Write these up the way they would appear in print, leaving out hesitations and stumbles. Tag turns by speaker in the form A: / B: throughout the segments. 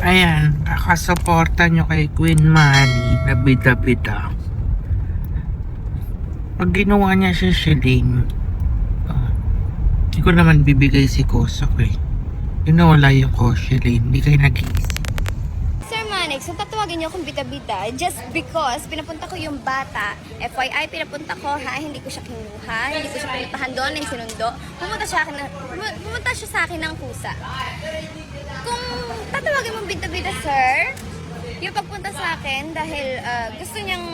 A: Ayan, kakasuporta nyo kay Queen Mani na bida-bida. Pag ginawa niya siya shilling, hindi ko naman bibigay si Kosok eh. Inawala yung shilling, hindi kayo nag-iisip.
B: Sir Manix, kung tatawagin niyo akong bida-bida, just because pinapunta ko yung bata, FYI, pinapunta ko ha, hindi ko siya kinuha, hindi ko siya pinuntahan doon ng sinundo, pumunta siya sa akin ng kusa. Kung tatawagin mong bida-bida, sir, yung pagpunta sa akin dahil gusto niyang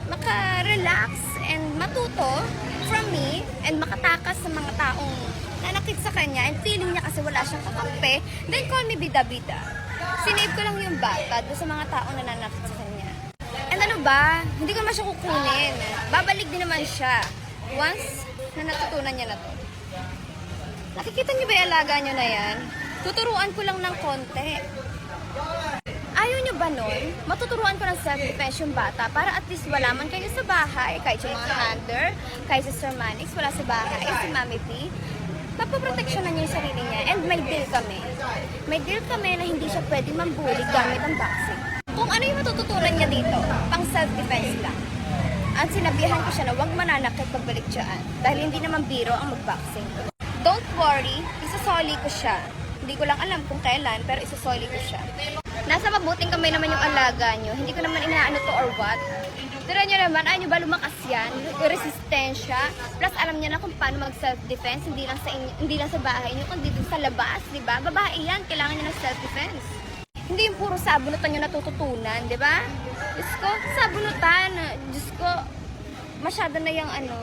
B: maka-relax and matuto from me and makatakas sa mga taong nanakit sa kanya and feeling niya kasi wala siyang kakampi, then call me bida-bida. Sinave ko lang yung bata doon sa mga taong nananakit sa kanya. And ano ba, hindi ko naman siya kukunin. Babalik din naman siya once na natutunan niya na to. Nakikita niyo ba yung alaga niyo na yan? Tuturuan ko lang ng konti. Ayaw niyo ba nun? Matuturuan ko ng self-defense yung bata para at least wala man kayo sa bahay. Kahit yung mga handler, kahit si Sir Manix wala sa bahay, si Mami P. Mapoproteksyonan niya yung sarili niya. And may deal kami. May deal kami na hindi siya pwede mambuli gamit ang boxing. Kung ano yung matututunan niya dito, pang self-defense lang. At sinabihan ko siya na huwag mananakit pagbalik dyan. Dahil hindi naman biro ang mag-boxing. Don't worry, isasoli ko siya. Hindi ko lang alam kung kailan, pero isasoli ko siya. Nasa mabuting kamay naman yung alaga nyo. Hindi ko naman inaano to or what. Tira nyo naman, ayaw nyo ba lumakas yan? Resistensya. Plus, alam niya na kung paano mag-self-defense. Hindi lang sa bahay nyo, kundi din sa labas, di ba? Babae yan, kailangan niya ng self-defense. Hindi yung puro sabunutan nyo natututunan, di ba? Diyos ko, sabunutan. Diyos ko, masyado na yung ano.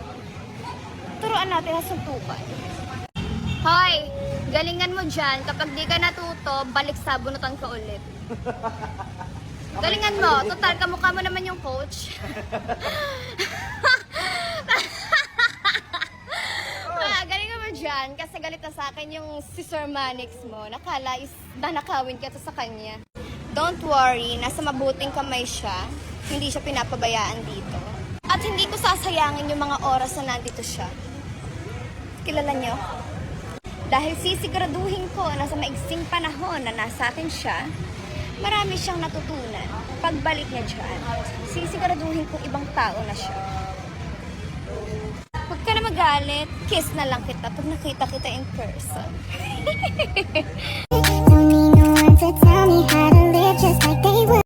B: Turuan natin ang suntukan. Hoy, galingan mo dyan. Kapag di ka natuto, balik sabunutan ka ulit. Galingan mo. Total, kamukha mo naman yung coach. Galingan mo dyan. Kasi galit na sa akin yung si Sir Manix mo. Nakala is nanakawin ka sa kanya. Don't worry. Nasa mabuting kamay siya. Hindi siya pinapabayaan dito. At hindi ko sasayangin yung mga oras na nandito siya. Kilala niyo? Dahil sisiguraduhin ko na sa maigsing panahon na nasa atin siya, marami siyang natutunan. Pagbalik niya dyan, sisiguraduhin kong ibang tao na siya. Huwag ka na magalit, kiss na lang kita pag nakita kita in person. Don't need no one to tell me how to live just like they would.